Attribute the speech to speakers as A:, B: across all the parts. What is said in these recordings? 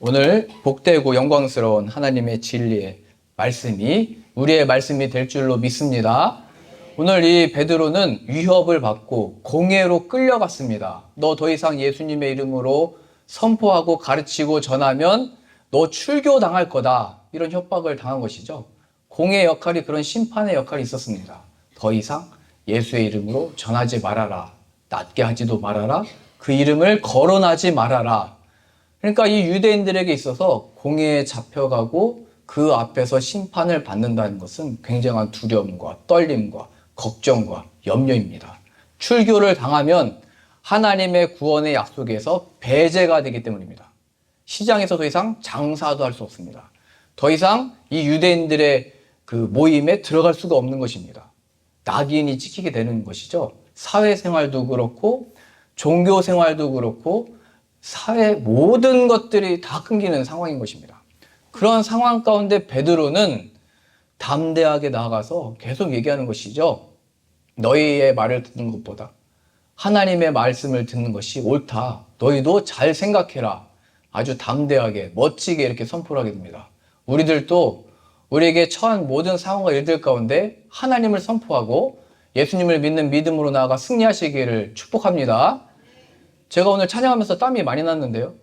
A: 오늘 복되고 영광스러운 하나님의 진리의 말씀이 우리의 말씀이 될 줄로 믿습니다. 오늘 이 베드로는 위협을 받고 공회로 끌려갔습니다. 너 더 이상 예수님의 이름으로 선포하고 가르치고 전하면 너 출교당할 거다. 이런 협박을 당한 것이죠. 공의 역할이 그런 심판의 역할이 있었습니다. 더 이상 예수의 이름으로 전하지 말아라. 낮게 하지도 말아라. 그 이름을 거론하지 말아라. 그러니까 이 유대인들에게 있어서 공회에 잡혀가고 그 앞에서 심판을 받는다는 것은 굉장한 두려움과 떨림과 걱정과 염려입니다. 출교를 당하면 하나님의 구원의 약속에서 배제가 되기 때문입니다. 시장에서 더 이상 장사도 할 수 없습니다. 더 이상 이 유대인들의 그 모임에 들어갈 수가 없는 것입니다. 낙인이 찍히게 되는 것이죠. 사회생활도 그렇고 종교생활도 그렇고 사회 모든 것들이 다 끊기는 상황인 것입니다. 그런 상황 가운데 베드로는 담대하게 나아가서 계속 얘기하는 것이죠. 너희의 말을 듣는 것보다 하나님의 말씀을 듣는 것이 옳다. 너희도 잘 생각해라. 아주 담대하게 멋지게 이렇게 선포를 하게 됩니다. 우리들도 우리에게 처한 모든 상황과 일들 가운데 하나님을 선포하고 예수님을 믿는 믿음으로 나아가 승리하시기를 축복합니다. 제가 오늘 찬양하면서 땀이 많이 났는데요.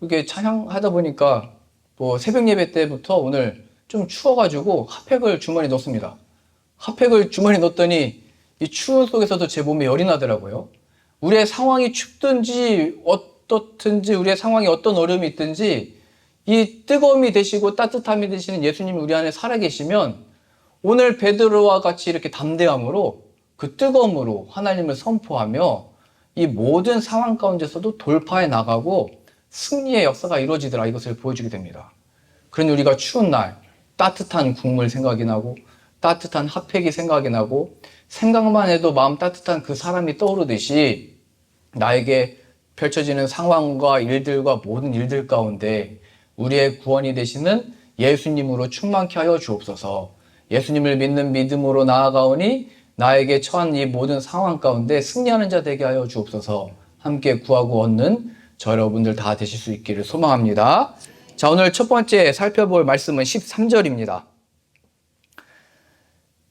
A: 이렇게 찬양하다 보니까 뭐 새벽 예배 때부터 오늘 좀 추워가지고 핫팩을 주머니에 넣습니다. 핫팩을 주머니에 넣었더니 이 추운 속에서도 제 몸에 열이 나더라고요. 우리의 상황이 춥든지 어떻든지 우리의 상황이 어떤 어려움이 있든지 이 뜨거움이 되시고 따뜻함이 되시는 예수님이 우리 안에 살아계시면 오늘 베드로와 같이 이렇게 담대함으로 그 뜨거움으로 하나님을 선포하며 이 모든 상황 가운데서도 돌파해 나가고 승리의 역사가 이루어지더라 이것을 보여주게 됩니다. 그러니 우리가 추운 날 따뜻한 국물 생각이 나고 따뜻한 핫팩이 생각이 나고 생각만 해도 마음 따뜻한 그 사람이 떠오르듯이 나에게 펼쳐지는 상황과 일들과 모든 일들 가운데 우리의 구원이 되시는 예수님으로 충만케 하여 주옵소서. 예수님을 믿는 믿음으로 나아가오니 나에게 처한 이 모든 상황 가운데 승리하는 자 되게 하여 주옵소서. 함께 구하고 얻는 저 여러분들 다 되실 수 있기를 소망합니다. 자, 오늘 첫 번째 살펴볼 말씀은 13절입니다.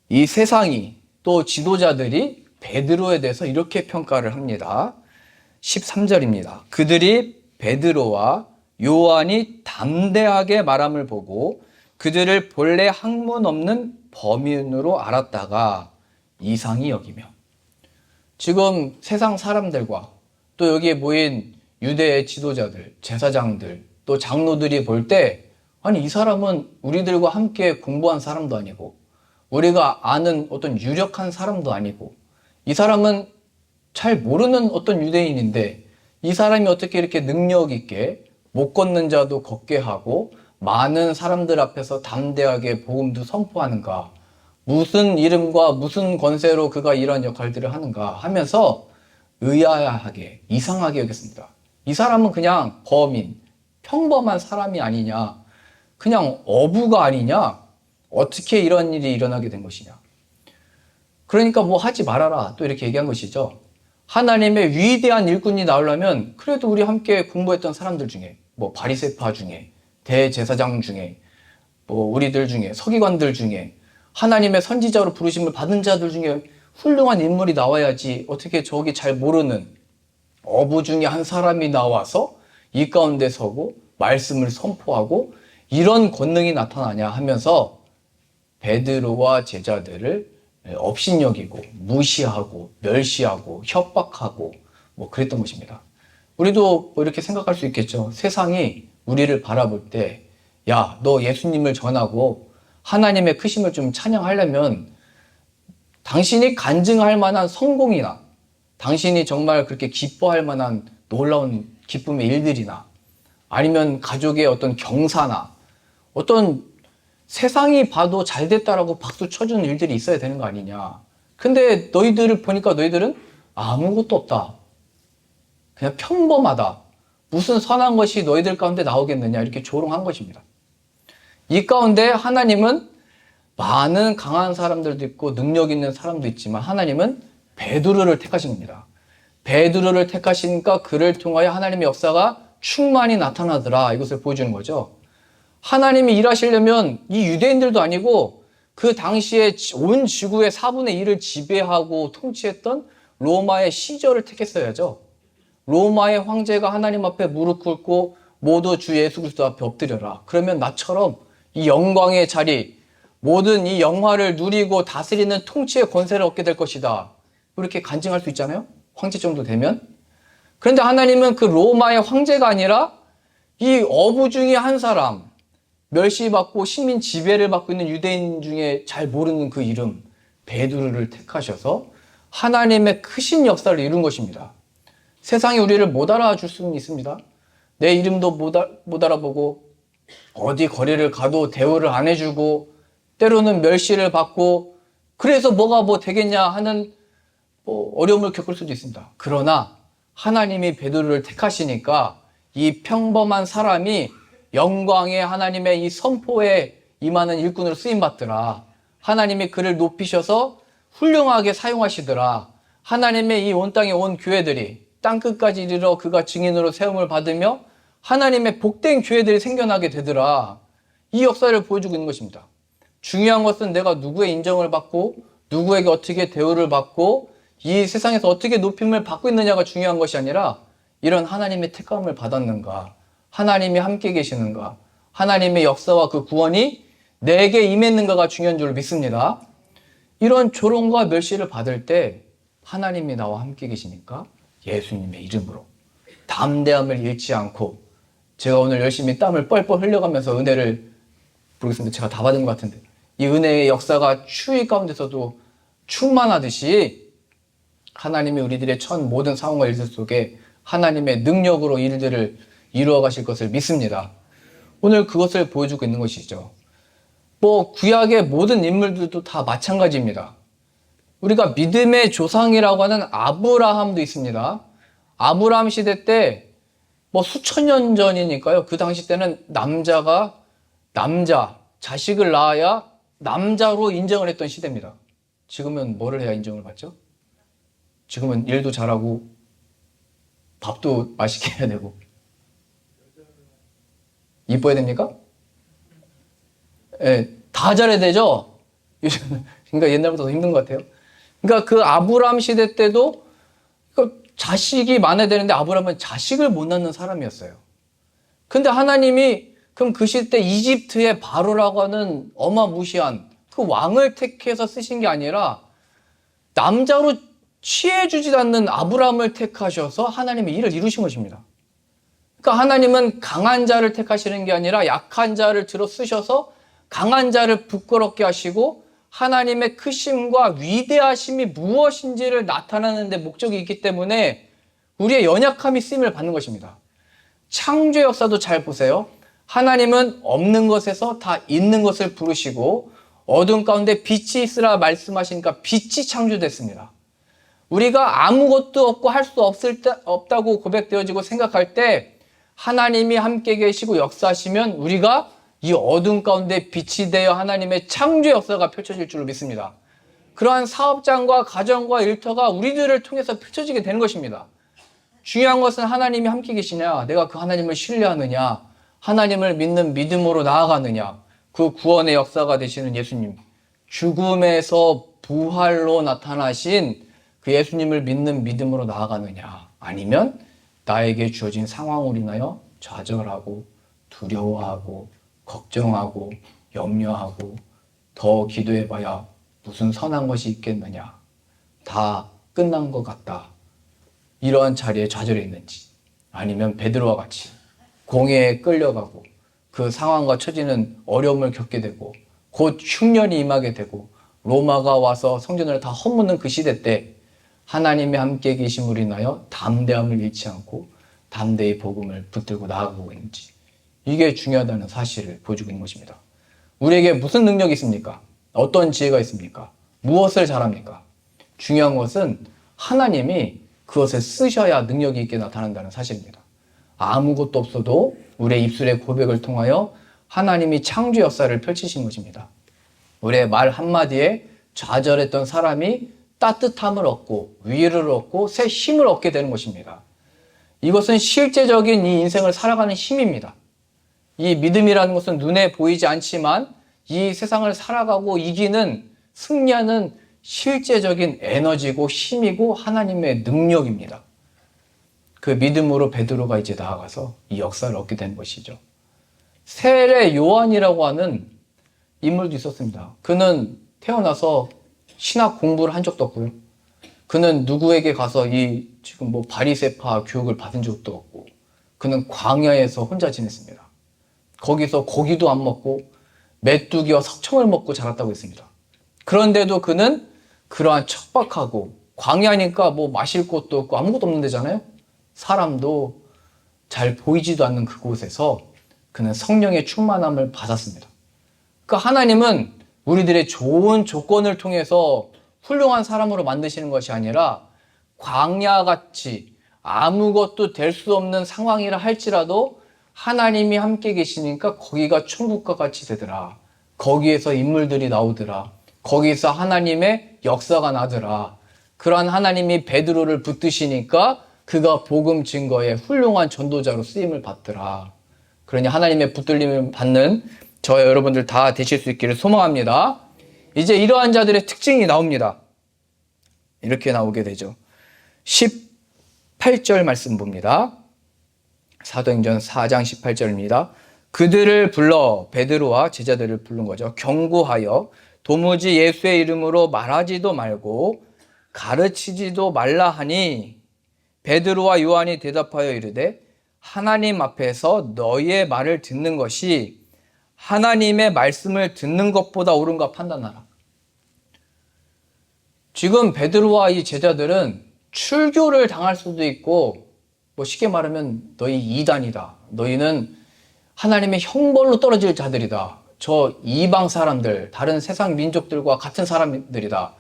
A: 이 세상이 또 지도자들이 베드로에 대해서 이렇게 평가를 합니다. 13절입니다. 그들이 베드로와 요한이 담대하게 말함을 보고 그들을 본래 학문 없는 범인으로 알았다가 이상히 여기며. 지금 세상 사람들과 또 여기에 모인 유대의 지도자들, 제사장들, 또 장로들이 볼 때 아니 이 사람은 우리들과 함께 공부한 사람도 아니고 우리가 아는 어떤 유력한 사람도 아니고 이 사람은 잘 모르는 어떤 유대인인데 이 사람이 어떻게 이렇게 능력 있게 못 걷는 자도 걷게 하고 많은 사람들 앞에서 담대하게 복음도 선포하는가, 무슨 이름과 무슨 권세로 그가 이런 역할들을 하는가 하면서 의아하게 이상하게 여겼습니다. 이 사람은 그냥 범인, 평범한 사람이 아니냐, 그냥 어부가 아니냐, 어떻게 이런 일이 일어나게 된 것이냐. 그러니까 뭐 하지 말아라 또 이렇게 얘기한 것이죠. 하나님의 위대한 일꾼이 나오려면 그래도 우리 함께 공부했던 사람들 중에 뭐 바리새파 중에 대제사장 중에 뭐 우리들 중에 서기관들 중에 하나님의 선지자로 부르심을 받은 자들 중에 훌륭한 인물이 나와야지 어떻게 저기 잘 모르는 어부 중에 한 사람이 나와서 이 가운데 서고 말씀을 선포하고 이런 권능이 나타나냐 하면서 베드로와 제자들을 업신여기고 무시하고 멸시하고 협박하고 뭐 그랬던 것입니다. 우리도 뭐 이렇게 생각할 수 있겠죠. 세상이 우리를 바라볼 때 야, 너 예수님을 전하고 하나님의 크심을 좀 찬양하려면 당신이 간증할 만한 성공이나 당신이 정말 그렇게 기뻐할 만한 놀라운 기쁨의 일들이나 아니면 가족의 어떤 경사나 어떤 세상이 봐도 잘 됐다라고 박수 쳐주는 일들이 있어야 되는 거 아니냐. 근데 너희들을 보니까 너희들은 아무것도 없다. 그냥 평범하다. 무슨 선한 것이 너희들 가운데 나오겠느냐 이렇게 조롱한 것입니다. 이 가운데 하나님은 많은 강한 사람들도 있고 능력 있는 사람도 있지만 하나님은 베드로를 택하신 겁니다. 베드로를 택하시니까 그를 통하여 하나님의 역사가 충만히 나타나더라. 이것을 보여주는 거죠. 하나님이 일하시려면 이 유대인들도 아니고 그 당시에 온 지구의 4분의 1을 지배하고 통치했던 로마의 시저를 택했어야죠. 로마의 황제가 하나님 앞에 무릎 꿇고 모두 주 예수 그리스도 앞에 엎드려라. 그러면 나처럼 이 영광의 자리, 모든 이 영화를 누리고 다스리는 통치의 권세를 얻게 될 것이다. 이렇게 간증할 수 있잖아요. 황제 정도 되면. 그런데 하나님은 그 로마의 황제가 아니라 이 어부 중에 한 사람, 멸시받고 시민 지배를 받고 있는 유대인 중에 잘 모르는 그 이름 베드로를 택하셔서 하나님의 크신 역사를 이룬 것입니다. 세상이 우리를 못 알아줄 수는 있습니다. 내 이름도 못 알아보고 어디 거리를 가도 대우를 안 해주고 때로는 멸시를 받고 그래서 뭐가 뭐 되겠냐 하는 어려움을 겪을 수도 있습니다. 그러나 하나님이 베드로를 택하시니까 이 평범한 사람이 영광의 하나님의 이 선포에 임하는 일꾼으로 쓰임받더라. 하나님이 그를 높이셔서 훌륭하게 사용하시더라. 하나님의 이 온 땅에 온 교회들이 땅끝까지 이르러 그가 증인으로 세움을 받으며 하나님의 복된 교회들이 생겨나게 되더라. 이 역사를 보여주고 있는 것입니다. 중요한 것은 내가 누구의 인정을 받고 누구에게 어떻게 대우를 받고 이 세상에서 어떻게 높임을 받고 있느냐가 중요한 것이 아니라 이런 하나님의 택감을 받았는가, 하나님이 함께 계시는가, 하나님의 역사와 그 구원이 내게 임했는가가 중요한 줄 믿습니다. 이런 조롱과 멸시를 받을 때 하나님이 나와 함께 계시니까 예수님의 이름으로 담대함을 잃지 않고, 제가 오늘 열심히 땀을 뻘뻘 흘려가면서 은혜를 모르겠습니다. 제가 다 받은 것 같은데 이 은혜의 역사가 추위 가운데서도 충만하듯이 하나님이 우리들의 첫 모든 상황과 일들 속에 하나님의 능력으로 일들을 이루어 가실 것을 믿습니다. 오늘 그것을 보여주고 있는 것이죠. 구약의 모든 인물들도 다 마찬가지입니다. 우리가 믿음의 조상이라고 하는 아브라함도 있습니다. 아브라함 시대 때 수천 년 전이니까요. 그 당시 때는 자식을 낳아야 남자로 인정을 했던 시대입니다. 지금은 뭐를 해야 인정을 받죠? 지금은 일도 잘하고 밥도 맛있게 해야 되고 이뻐야 됩니까? 예, 다 잘해야 되죠? 그러니까 옛날보다 더 힘든 것 같아요. 그러니까 그 아브라함 시대 때도 자식이 많아야 되는데 아브라함은 자식을 못 낳는 사람이었어요. 근데 하나님이 그럼 그 시대 이집트의 바로라고 하는 어마무시한 그 왕을 택해서 쓰신 게 아니라 남자로 취해주지 않는 아브라함을 택하셔서 하나님의 일을 이루신 것입니다. 그러니까 하나님은 강한 자를 택하시는 게 아니라 약한 자를 들어 쓰셔서 강한 자를 부끄럽게 하시고 하나님의 크심과 위대하심이 무엇인지를 나타내는 데 목적이 있기 때문에 우리의 연약함이 쓰임을 받는 것입니다. 창조 역사도 잘 보세요. 하나님은 없는 것에서 다 있는 것을 부르시고 어둠 가운데 빛이 있으라 말씀하시니까 빛이 창조됐습니다. 우리가 아무것도 없고 할 수 없다고 고백되어지고 생각할 때 하나님이 함께 계시고 역사하시면 우리가 이 어둠 가운데 빛이 되어 하나님의 창조 역사가 펼쳐질 줄로 믿습니다. 그러한 사업장과 가정과 일터가 우리들을 통해서 펼쳐지게 되는 것입니다. 중요한 것은 하나님이 함께 계시냐, 내가 그 하나님을 신뢰하느냐, 하나님을 믿는 믿음으로 나아가느냐, 그 구원의 역사가 되시는 예수님, 죽음에서 부활로 나타나신 그 예수님을 믿는 믿음으로 나아가느냐, 아니면 나에게 주어진 상황으로 인하여 좌절하고 두려워하고 걱정하고 염려하고 더 기도해봐야 무슨 선한 것이 있겠느냐, 다 끝난 것 같다, 이러한 자리에 좌절해 있는지, 아니면 베드로와 같이 공회에 끌려가고 그 상황과 처지는 어려움을 겪게 되고 곧 흉년이 임하게 되고 로마가 와서 성전을 다 허무는 그 시대 때 하나님의 함께 계심으로 인하여 담대함을 잃지 않고 담대히 복음을 붙들고 나아가고 있는지, 이게 중요하다는 사실을 보여주고 있는 것입니다. 우리에게 무슨 능력이 있습니까? 어떤 지혜가 있습니까? 무엇을 잘합니까? 중요한 것은 하나님이 그것을 쓰셔야 능력이 있게 나타난다는 사실입니다. 아무것도 없어도 우리의 입술의 고백을 통하여 하나님이 창조 역사를 펼치신 것입니다. 우리의 말 한마디에 좌절했던 사람이 따뜻함을 얻고 위로를 얻고 새 힘을 얻게 되는 것입니다. 이것은 실제적인 이 인생을 살아가는 힘입니다. 이 믿음이라는 것은 눈에 보이지 않지만 이 세상을 살아가고 이기는, 승리하는 실제적인 에너지고 힘이고 하나님의 능력입니다. 그 믿음으로 베드로가 이제 나아가서 이 역사를 얻게 된 것이죠. 세례 요한이라고 하는 인물도 있었습니다. 그는 태어나서 신학 공부를 한 적도 없고요. 그는 누구에게 가서 이 지금 뭐 바리새파 교육을 받은 적도 없고, 그는 광야에서 혼자 지냈습니다. 거기서 고기도 안 먹고 메뚜기와 석청을 먹고 자랐다고 했습니다. 그런데도 그는 그러한 척박하고 광야니까 뭐 마실 것도 없고 아무것도 없는 데잖아요. 사람도 잘 보이지도 않는 그곳에서 그는 성령의 충만함을 받았습니다. 그러니까 하나님은 우리들의 좋은 조건을 통해서 훌륭한 사람으로 만드시는 것이 아니라 광야같이 아무것도 될 수 없는 상황이라 할지라도 하나님이 함께 계시니까 거기가 천국과 같이 되더라. 거기에서 인물들이 나오더라. 거기서 하나님의 역사가 나더라. 그러한 하나님이 베드로를 붙드시니까 그가 복음 증거에 훌륭한 전도자로 쓰임을 받더라. 그러니 하나님의 붙들림을 받는 저와 여러분들 다 되실 수 있기를 소망합니다. 이제 이러한 자들의 특징이 나옵니다. 이렇게 나오게 되죠. 18절 말씀 봅니다. 사도행전 4장 18절입니다. 그들을 불러, 베드로와 제자들을 부른 거죠. 경고하여 도무지 예수의 이름으로 말하지도 말고 가르치지도 말라 하니, 베드로와 요한이 대답하여 이르되 하나님 앞에서 너희의 말을 듣는 것이 하나님의 말씀을 듣는 것보다 옳은가 판단하라. 지금 베드로와 이 제자들은 출교를 당할 수도 있고, 뭐 쉽게 말하면 너희 이단이다, 너희는 하나님의 형벌로 떨어질 자들이다, 저 이방 사람들, 다른 세상 민족들과 같은 사람들이다,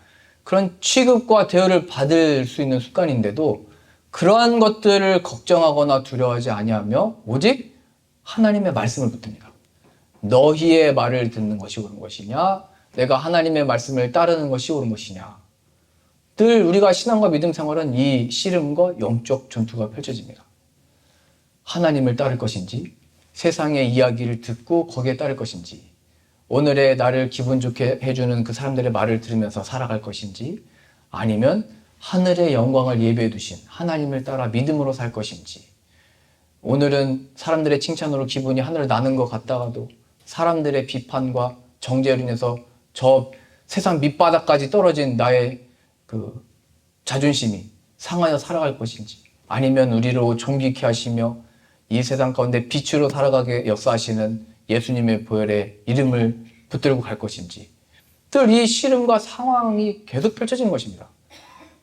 A: 그런 취급과 대우를 받을 수 있는 습관인데도 그러한 것들을 걱정하거나 두려워하지 아니하며 오직 하나님의 말씀을 붙듭니다. 너희의 말을 듣는 것이 옳은 것이냐, 내가 하나님의 말씀을 따르는 것이 옳은 것이냐. 늘 우리가 신앙과 믿음 생활은 이 씨름과 영적 전투가 펼쳐집니다. 하나님을 따를 것인지, 세상의 이야기를 듣고 거기에 따를 것인지, 오늘의 나를 기분 좋게 해주는 그 사람들의 말을 들으면서 살아갈 것인지, 아니면 하늘의 영광을 예배해 두신 하나님을 따라 믿음으로 살 것인지, 오늘은 사람들의 칭찬으로 기분이 하늘을 나는 것 같다가도 사람들의 비판과 정죄로 인해서 저 세상 밑바닥까지 떨어진 나의 그 자존심이 상하여 살아갈 것인지, 아니면 우리로 존귀케 하시며 이 세상 가운데 빛으로 살아가게 역사하시는 예수님의 보혈에 이름을 붙들고 갈 것인지, 늘 이 씨름과 상황이 계속 펼쳐진 것입니다.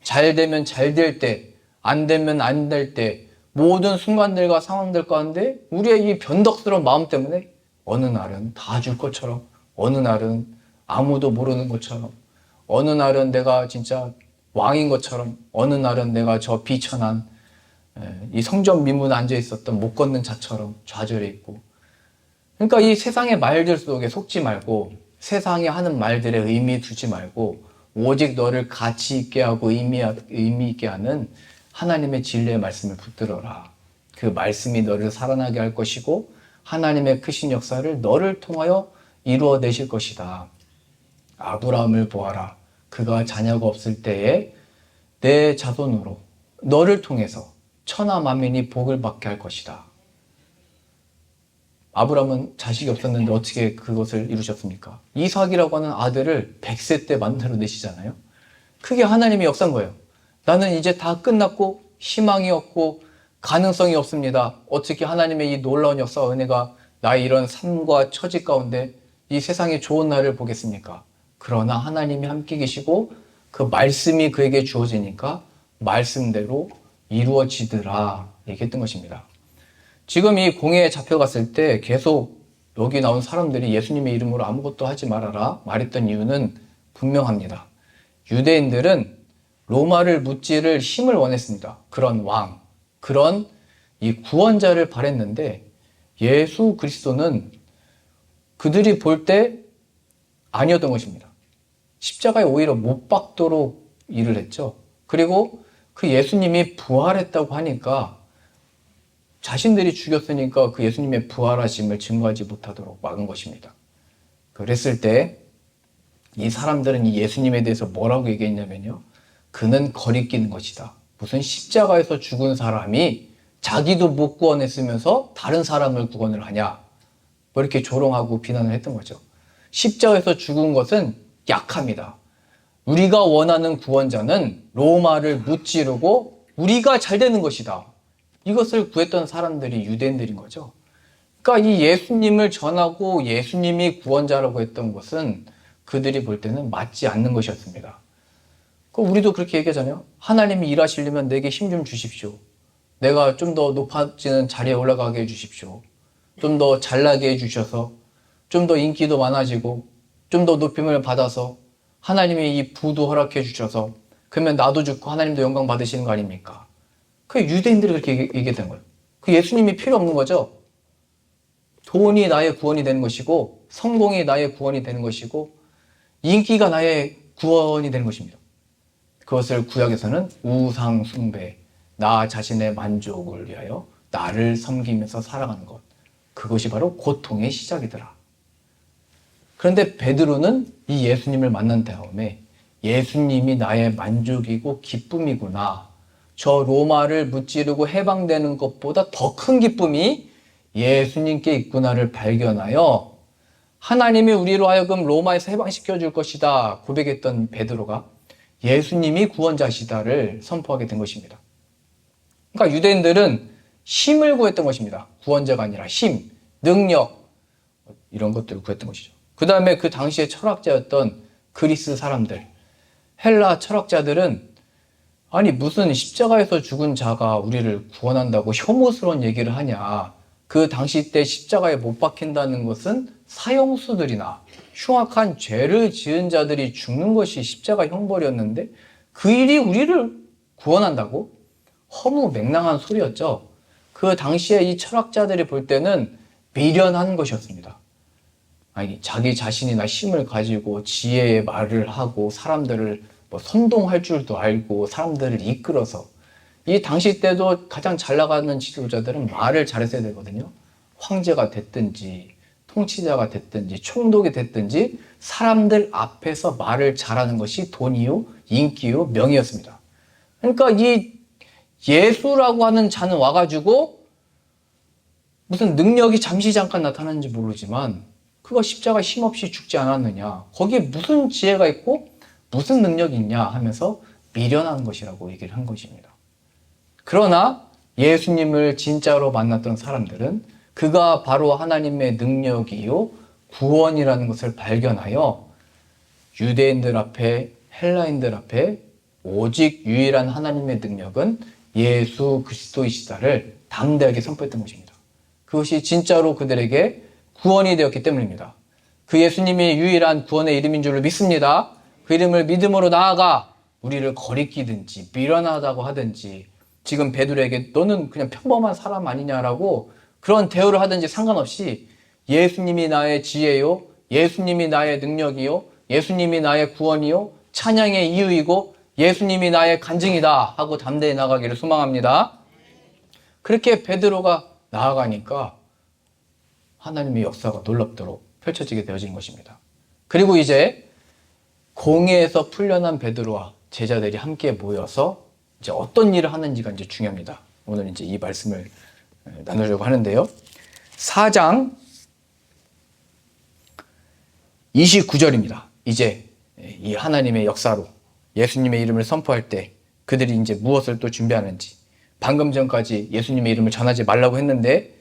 A: 잘 되면 잘 될 때, 안 되면 안 될 때, 모든 순간들과 상황들 가운데 우리의 이 변덕스러운 마음 때문에 어느 날은 다 줄 것처럼, 어느 날은 아무도 모르는 것처럼, 어느 날은 내가 진짜 왕인 것처럼, 어느 날은 내가 저 비천한 이 성전 민문에 앉아 있었던 못 걷는 자처럼 좌절해 있고, 그러니까 이 세상의 말들 속에 속지 말고, 세상이 하는 말들에 의미 두지 말고, 오직 너를 가치 있게 하고 의미 있게 하는 하나님의 진리의 말씀을 붙들어라. 그 말씀이 너를 살아나게 할 것이고 하나님의 크신 역사를 너를 통하여 이루어내실 것이다. 아브라함을 보아라. 그가 자녀가 없을 때에 내 자손으로 너를 통해서 천하 만민이 복을 받게 할 것이다. 아브라함은 자식이 없었는데 어떻게 그것을 이루셨습니까? 이삭이라고 하는 아들을 100세 때 만들어내시잖아요. 그게 하나님의 역사인 거예요. 나는 이제 다 끝났고 희망이 없고 가능성이 없습니다. 어떻게 하나님의 이 놀라운 역사와 은혜가 나의 이런 삶과 처지 가운데 이 세상의 좋은 날을 보겠습니까? 그러나 하나님이 함께 계시고 그 말씀이 그에게 주어지니까 말씀대로 이루어지더라 얘기했던 것입니다. 지금 이 공회에 잡혀갔을 때 계속 여기 나온 사람들이 예수님의 이름으로 아무것도 하지 말아라 말했던 이유는 분명합니다. 유대인들은 로마를 무찌를 힘을 원했습니다. 그런 왕, 그런 이 구원자를 바랬는데 예수 그리스도는 그들이 볼 때 아니었던 것입니다. 십자가에 오히려 못 박도록 일을 했죠. 그리고 그 예수님이 부활했다고 하니까 자신들이 죽였으니까 그 예수님의 부활하심을 증거하지 못하도록 막은 것입니다. 그랬을 때 이 사람들은 이 예수님에 대해서 뭐라고 얘기했냐면요. 그는 거리끼는 것이다. 무슨 십자가에서 죽은 사람이 자기도 못 구원했으면서 다른 사람을 구원을 하냐. 뭐 이렇게 조롱하고 비난을 했던 거죠. 십자가에서 죽은 것은 약합니다. 우리가 원하는 구원자는 로마를 무찌르고 우리가 잘 되는 것이다. 이것을 구했던 사람들이 유대인들인 거죠. 그러니까 이 예수님을 전하고 예수님이 구원자라고 했던 것은 그들이 볼 때는 맞지 않는 것이었습니다. 우리도 그렇게 얘기하잖아요. 하나님이 일하시려면 내게 힘 좀 주십시오. 내가 좀 더 높아지는 자리에 올라가게 해주십시오. 좀 더 잘나게 해주셔서 좀 더 인기도 많아지고 좀 더 높임을 받아서 하나님이 이 부도 허락해 주셔서 그러면 나도 죽고 하나님도 영광 받으시는 거 아닙니까? 그 유대인들이 그렇게 얘기했던 거예요. 그 예수님이 필요 없는 거죠. 돈이 나의 구원이 되는 것이고 성공이 나의 구원이 되는 것이고 인기가 나의 구원이 되는 것입니다. 그것을 구약에서는 우상 숭배, 나 자신의 만족을 위하여 나를 섬기면서 살아가는 것, 그것이 바로 고통의 시작이더라. 그런데 베드로는 이 예수님을 만난 다음에 예수님이 나의 만족이고 기쁨이구나. 저 로마를 무찌르고 해방되는 것보다 더 큰 기쁨이 예수님께 있구나를 발견하여 하나님이 우리로 하여금 로마에서 해방시켜 줄 것이다 고백했던 베드로가 예수님이 구원자시다를 선포하게 된 것입니다. 그러니까 유대인들은 힘을 구했던 것입니다. 구원자가 아니라 힘, 능력 이런 것들을 구했던 것이죠. 그 다음에 그 당시에 철학자였던 그리스 사람들, 헬라 철학자들은 아니 무슨 십자가에서 죽은 자가 우리를 구원한다고 혐오스러운 얘기를 하냐. 그 당시 때 십자가에 못 박힌다는 것은 사형수들이나 흉악한 죄를 지은 자들이 죽는 것이 십자가 형벌이었는데 그 일이 우리를 구원한다고? 허무맹랑한 소리였죠. 그 당시에 이 철학자들이 볼 때는 미련한 것이었습니다. 아니 자기 자신이나 힘을 가지고 지혜의 말을 하고 사람들을 선동할 줄도 알고 사람들을 이끌어서 이 당시 때도 가장 잘 나가는 지도자들은 말을 잘했어야 되거든요. 황제가 됐든지 통치자가 됐든지 총독이 됐든지 사람들 앞에서 말을 잘하는 것이 돈이요, 인기요, 명예였습니다. 그러니까 이 예수라고 하는 자는 와가지고 무슨 능력이 잠시 잠깐 나타나는지 모르지만 그거 십자가 힘없이 죽지 않았느냐. 거기에 무슨 지혜가 있고 무슨 능력이 있냐 하면서 미련한 것이라고 얘기를 한 것입니다. 그러나 예수님을 진짜로 만났던 사람들은 그가 바로 하나님의 능력이요 구원이라는 것을 발견하여 유대인들 앞에 헬라인들 앞에 오직 유일한 하나님의 능력은 예수 그리스도이시다를 담대하게 선포했던 것입니다. 그것이 진짜로 그들에게 구원이 되었기 때문입니다. 그 예수님이 유일한 구원의 이름인 줄로 믿습니다. 그 이름을 믿음으로 나아가 우리를 거리끼든지 미련하다고 하든지 지금 베드로에게 너는 그냥 평범한 사람 아니냐라고 그런 대우를 하든지 상관없이 예수님이 나의 지혜요, 예수님이 나의 능력이요, 예수님이 나의 구원이요, 찬양의 이유이고 예수님이 나의 간증이다 하고 담대히 나가기를 소망합니다. 그렇게 베드로가 나아가니까 하나님의 역사가 놀랍도록 펼쳐지게 되어진 것입니다. 그리고 이제 공회에서 풀려난 베드로와 제자들이 함께 모여서 이제 어떤 일을 하는지가 이제 중요합니다. 오늘 이제 이 말씀을 나누려고 하는데요. 4장 29절입니다. 이제 이 하나님의 역사로 예수님의 이름을 선포할 때 그들이 이제 무엇을 또 준비하는지 방금 전까지 예수님의 이름을 전하지 말라고 했는데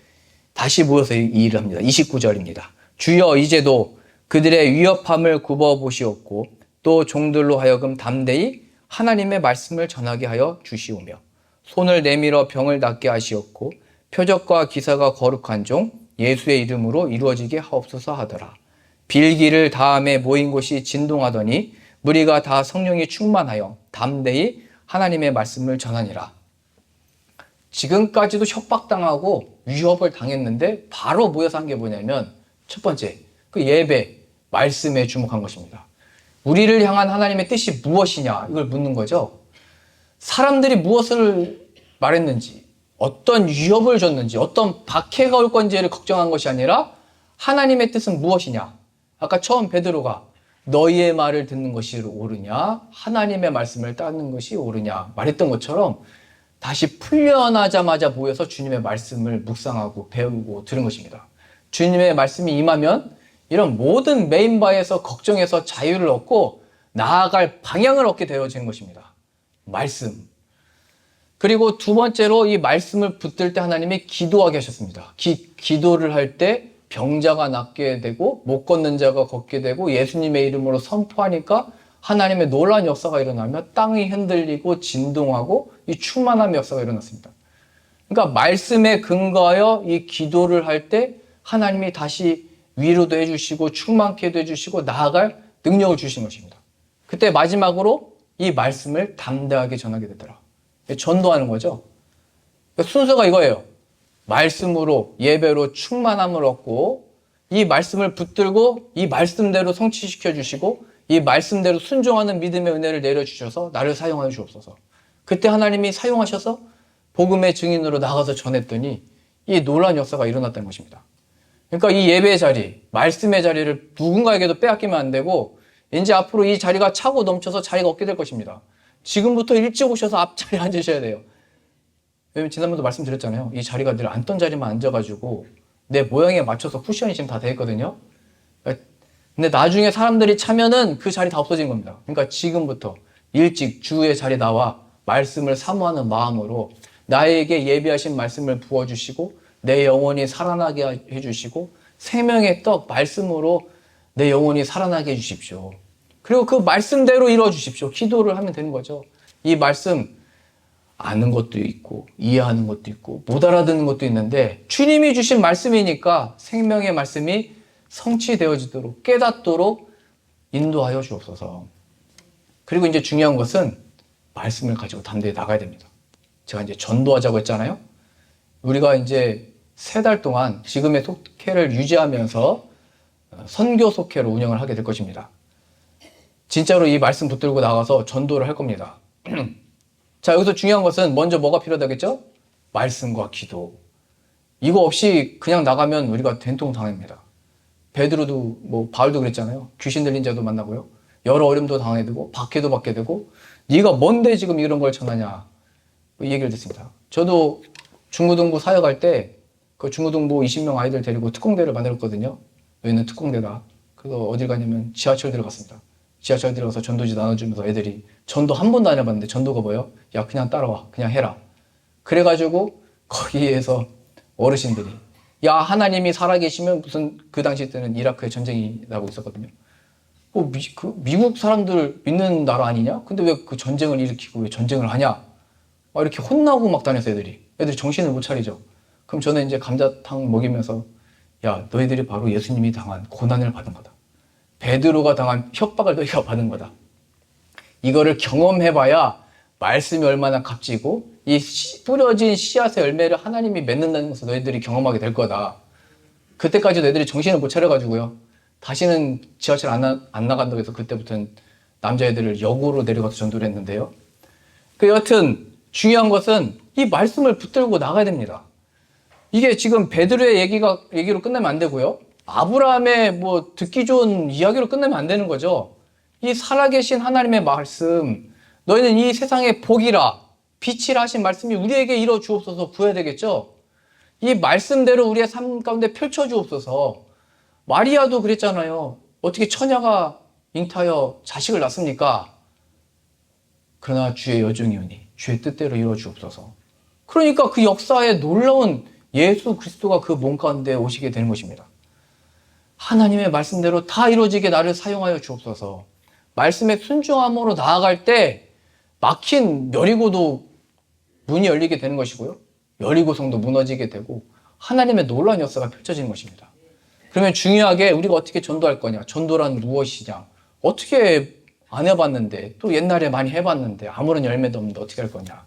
A: 다시 모여서 이 일을 합니다. 29절입니다. 주여 이제도 그들의 위협함을 굽어보시옵고 또 종들로 하여금 담대히 하나님의 말씀을 전하게 하여 주시오며 손을 내밀어 병을 낫게 하시옵고 표적과 기사가 거룩한 종 예수의 이름으로 이루어지게 하옵소서 하더라. 빌기를 다음에 모인 곳이 진동하더니 무리가 다 성령이 충만하여 담대히 하나님의 말씀을 전하니라. 지금까지도 협박당하고 위협을 당했는데 바로 모여서 한 게 뭐냐면 첫 번째, 그 예배, 말씀에 주목한 것입니다. 우리를 향한 하나님의 뜻이 무엇이냐 이걸 묻는 거죠. 사람들이 무엇을 말했는지 어떤 위협을 줬는지, 어떤 박해가 올 건지를 걱정한 것이 아니라 하나님의 뜻은 무엇이냐? 아까 처음 베드로가 너희의 말을 듣는 것이 옳으냐? 하나님의 말씀을 따르는 것이 옳으냐? 말했던 것처럼 다시 풀려나자마자 모여서 주님의 말씀을 묵상하고 배우고 들은 것입니다. 주님의 말씀이 임하면 이런 모든 메인바에서 걱정에서 자유를 얻고 나아갈 방향을 얻게 되어지는 것입니다. 말씀. 그리고 두 번째로 이 말씀을 붙들 때 하나님이 기도하게 하셨습니다. 기도를 할 때 병자가 낫게 되고 못 걷는 자가 걷게 되고 예수님의 이름으로 선포하니까 하나님의 놀라운 역사가 일어나며 땅이 흔들리고 진동하고 이 충만함의 역사가 일어났습니다. 그러니까 말씀에 근거하여 이 기도를 할 때 하나님이 다시 위로도 해주시고 충만케도 해주시고 나아갈 능력을 주신 것입니다. 그때 마지막으로 이 말씀을 담대하게 전하게 되더라. 전도하는 거죠. 순서가 이거예요. 말씀으로 예배로 충만함을 얻고 이 말씀을 붙들고 이 말씀대로 성취시켜 주시고 이 말씀대로 순종하는 믿음의 은혜를 내려주셔서 나를 사용하여 주옵소서. 그때 하나님이 사용하셔서 복음의 증인으로 나가서 전했더니 이 놀라운 역사가 일어났다는 것입니다. 그러니까 이 예배의 자리, 말씀의 자리를 누군가에게도 빼앗기면 안 되고 이제 앞으로 이 자리가 차고 넘쳐서 자리가 없게 될 것입니다. 지금부터 일찍 오셔서 앞자리에 앉으셔야 돼요. 왜냐면 지난번도 말씀드렸잖아요. 이 자리가 늘 앉던 자리만 앉아가지고 내 모양에 맞춰서 쿠션이 지금 다 돼 있거든요. 근데 나중에 사람들이 차면은 그 자리 다 없어진 겁니다. 그러니까 지금부터 일찍 주의 자리에 나와 말씀을 사모하는 마음으로 나에게 예비하신 말씀을 부어주시고 내 영혼이 살아나게 해주시고 생명의 떡 말씀으로 내 영혼이 살아나게 해주십시오. 그리고 그 말씀대로 이루어주십시오. 기도를 하면 되는 거죠. 이 말씀 아는 것도 있고 이해하는 것도 있고 못 알아듣는 것도 있는데 주님이 주신 말씀이니까 생명의 말씀이 성취되어지도록 깨닫도록 인도하여 주옵소서. 그리고 이제 중요한 것은 말씀을 가지고 담대히 나가야 됩니다. 제가 이제 전도하자고 했잖아요. 우리가 이제 3달 동안 지금의 속회를 유지하면서 선교 속회로 운영을 하게 될 것입니다. 진짜로 이 말씀 붙들고 나가서 전도를 할 겁니다. 자, 여기서 중요한 것은 먼저 뭐가 필요하다겠죠? 말씀과 기도. 이거 없이 그냥 나가면 우리가 된통당합니다. 베드로도 바울도 그랬잖아요. 귀신 들린 자도 만나고요. 여러 어려움도 당하게 되고 박해도 받게 되고 네가 뭔데 지금 이런 걸 전하냐. 이 얘기를 듣습니다. 저도 중고등부 사역할 때 그 중고등부 20명 아이들 데리고 특공대를 만들었거든요. 여기는 특공대다. 그래서 어딜 가냐면 지하철 들어갔습니다. 지하철 들어가서 전도지 나눠주면서 애들이 전도 한 번도 안 해봤는데 전도가 뭐예요? 야 그냥 따라와. 그냥 해라. 그래가지고 거기에서 어르신들이 야 하나님이 살아계시면 무슨 그 당시 때는 이라크에 전쟁이 나고 있었거든요. 미국 사람들 믿는 나라 아니냐? 근데 왜 그 전쟁을 일으키고 왜 전쟁을 하냐? 막 이렇게 혼나고 막 다녔어요 애들이 정신을 못 차리죠. 그럼 저는 이제 감자탕 먹이면서 야 너희들이 바로 예수님이 당한 고난을 받은 거다. 베드로가 당한 협박을 너희가 받은 거다. 이거를 경험해봐야 말씀이 얼마나 값지고 이 뿌려진 씨앗의 열매를 하나님이 맺는다는 것을 너희들이 경험하게 될 거다. 그때까지 너희들이 정신을 못 차려가지고요. 다시는 지하철 안 나간다고 해서 그때부터는 남자애들을 역으로 내려가서 전도를 했는데요. 여하튼 중요한 것은 이 말씀을 붙들고 나가야 됩니다. 이게 지금 베드로의 얘기로 끝내면 안 되고요. 아브라함의 듣기 좋은 이야기로 끝내면 안 되는 거죠. 이 살아계신 하나님의 말씀, 너희는 이 세상의 복이라 빛이라 하신 말씀이 우리에게 이뤄 주옵소서 부어야 되겠죠. 이 말씀대로 우리의 삶 가운데 펼쳐 주옵소서. 마리아도 그랬잖아요. 어떻게 처녀가 잉타하여 자식을 낳습니까? 그러나 주의 여종이오니 주의 뜻대로 이루어 주옵소서. 그러니까 그 역사에 놀라운 예수 그리스도가 그 몸 가운데 오시게 되는 것입니다. 하나님의 말씀대로 다 이루어지게 나를 사용하여 주옵소서. 말씀에 순종함으로 나아갈 때 막힌 여리고도 문이 열리게 되는 것이고요. 여리고성도 무너지게 되고 하나님의 놀라운 역사가 펼쳐지는 것입니다. 그러면 중요하게 우리가 어떻게 전도할 거냐? 전도란 무엇이냐? 어떻게 안 해봤는데 또 옛날에 많이 해봤는데 아무런 열매도 없는데 어떻게 할 거냐?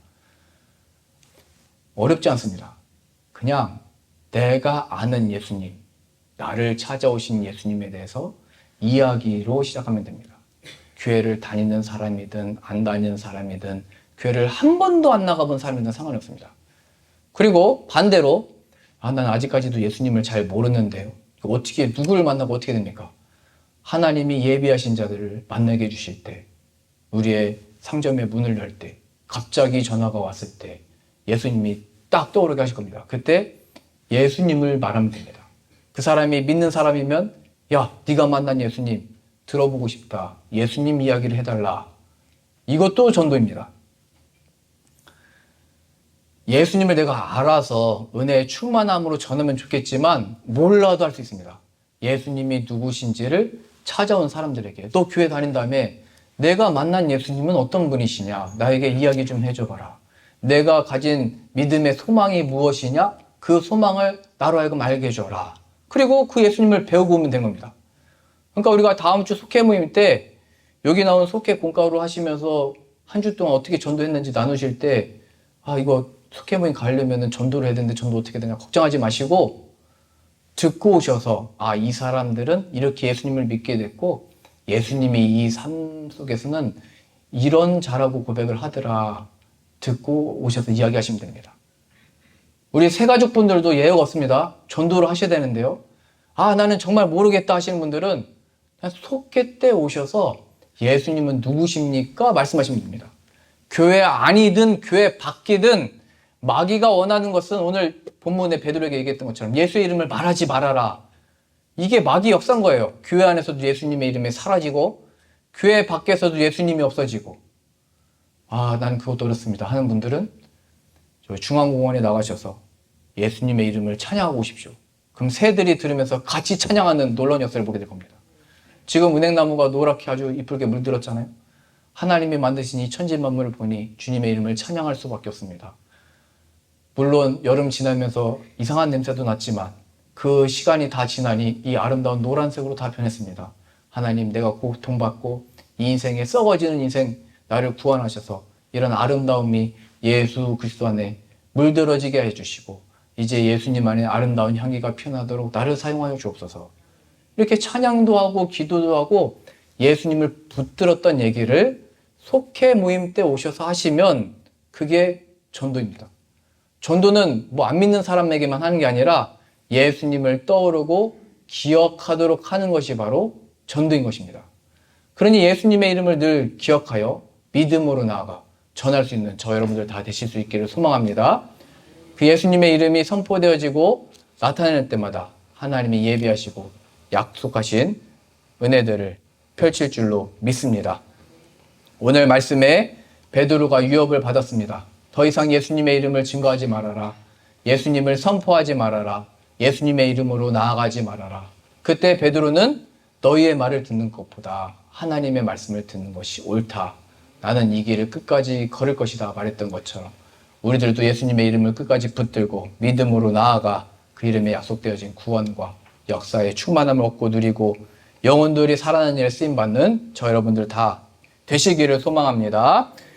A: 어렵지 않습니다. 그냥 내가 아는 예수님, 나를 찾아오신 예수님에 대해서 이야기로 시작하면 됩니다. 교회를 다니는 사람이든 안 다니는 사람이든 교회를 한 번도 안 나가본 사람이든 상관이 없습니다. 그리고 반대로 난 아직까지도 예수님을 잘 모르는데요. 어떻게 누구를 만나고 어떻게 됩니까? 하나님이 예비하신 자들을 만나게 해주실 때, 우리의 상점의 문을 열 때, 갑자기 전화가 왔을 때 예수님이 딱 떠오르게 하실 겁니다. 그때 예수님을 말하면 됩니다. 그 사람이 믿는 사람이면 야, 네가 만난 예수님 들어보고 싶다. 예수님 이야기를 해달라. 이것도 전도입니다. 예수님을 내가 알아서 은혜의 충만함으로 전하면 좋겠지만 몰라도 할 수 있습니다. 예수님이 누구신지를 찾아온 사람들에게, 또 교회 다닌 다음에 내가 만난 예수님은 어떤 분이시냐, 나에게 이야기 좀 해줘봐라. 내가 가진 믿음의 소망이 무엇이냐, 그 소망을 나로 하여금 알게 해줘라. 그리고 그 예수님을 배우고 오면 되는 겁니다. 그러니까 우리가 다음 주 속회 모임 때 여기 나온 속회 공과로 하시면서 한 주 동안 어떻게 전도했는지 나누실 때 이거 속회 모임 가려면 전도를 해야 되는데 전도 어떻게 되냐 걱정하지 마시고 듣고 오셔서 이 사람들은 이렇게 예수님을 믿게 됐고 예수님이 이 삶 속에서는 이런 자라고 고백을 하더라. 듣고 오셔서 이야기하시면 됩니다. 우리 새가족분들도 예외가 없습니다. 전도를 하셔야 되는데요. 나는 정말 모르겠다 하시는 분들은 속회 때 오셔서 예수님은 누구십니까? 말씀하시면 됩니다. 교회 안이든 교회 밖이든 마귀가 원하는 것은 오늘 본문에 베드로에게 얘기했던 것처럼 예수의 이름을 말하지 말아라. 이게 마귀 역사인 거예요. 교회 안에서도 예수님의 이름이 사라지고 교회 밖에서도 예수님이 없어지고 난 그것도 어렵습니다 하는 분들은 저희 중앙공원에 나가셔서 예수님의 이름을 찬양하고 오십시오. 그럼 새들이 들으면서 같이 찬양하는 놀라운 역사를 보게 될 겁니다. 지금 은행나무가 노랗게 아주 이쁘게 물들었잖아요. 하나님이 만드신 이 천지 만물을 보니 주님의 이름을 찬양할 수밖에 없습니다. 물론 여름 지나면서 이상한 냄새도 났지만 그 시간이 다 지나니 이 아름다운 노란색으로 다 변했습니다. 하나님, 내가 고통받고 이 인생에 썩어지는 인생 나를 구원하셔서 이런 아름다움이 예수 그리스도 안에 물들어지게 해주시고 이제 예수님 안에 아름다운 향기가 피어나도록 나를 사용하여 주옵소서. 이렇게 찬양도 하고 기도도 하고 예수님을 붙들었던 얘기를 속회 모임 때 오셔서 하시면 그게 전도입니다. 전도는 안 믿는 사람에게만 하는 게 아니라 예수님을 떠오르고 기억하도록 하는 것이 바로 전도인 것입니다. 그러니 예수님의 이름을 늘 기억하여 믿음으로 나아가 전할 수 있는 저 여러분들 다 되실 수 있기를 소망합니다. 그 예수님의 이름이 선포되어지고 나타날 때마다 하나님이 예비하시고 약속하신 은혜들을 펼칠 줄로 믿습니다. 오늘 말씀에 베드로가 유업을 받았습니다. 더 이상 예수님의 이름을 증거하지 말아라. 예수님을 선포하지 말아라. 예수님의 이름으로 나아가지 말아라. 그때 베드로는 너희의 말을 듣는 것보다 하나님의 말씀을 듣는 것이 옳다. 나는 이 길을 끝까지 걸을 것이다 말했던 것처럼 우리들도 예수님의 이름을 끝까지 붙들고 믿음으로 나아가 그 이름에 약속되어진 구원과 역사의 충만함을 얻고 누리고 영혼들이 살아나는 일에 쓰임받는 저 여러분들 다 되시기를 소망합니다.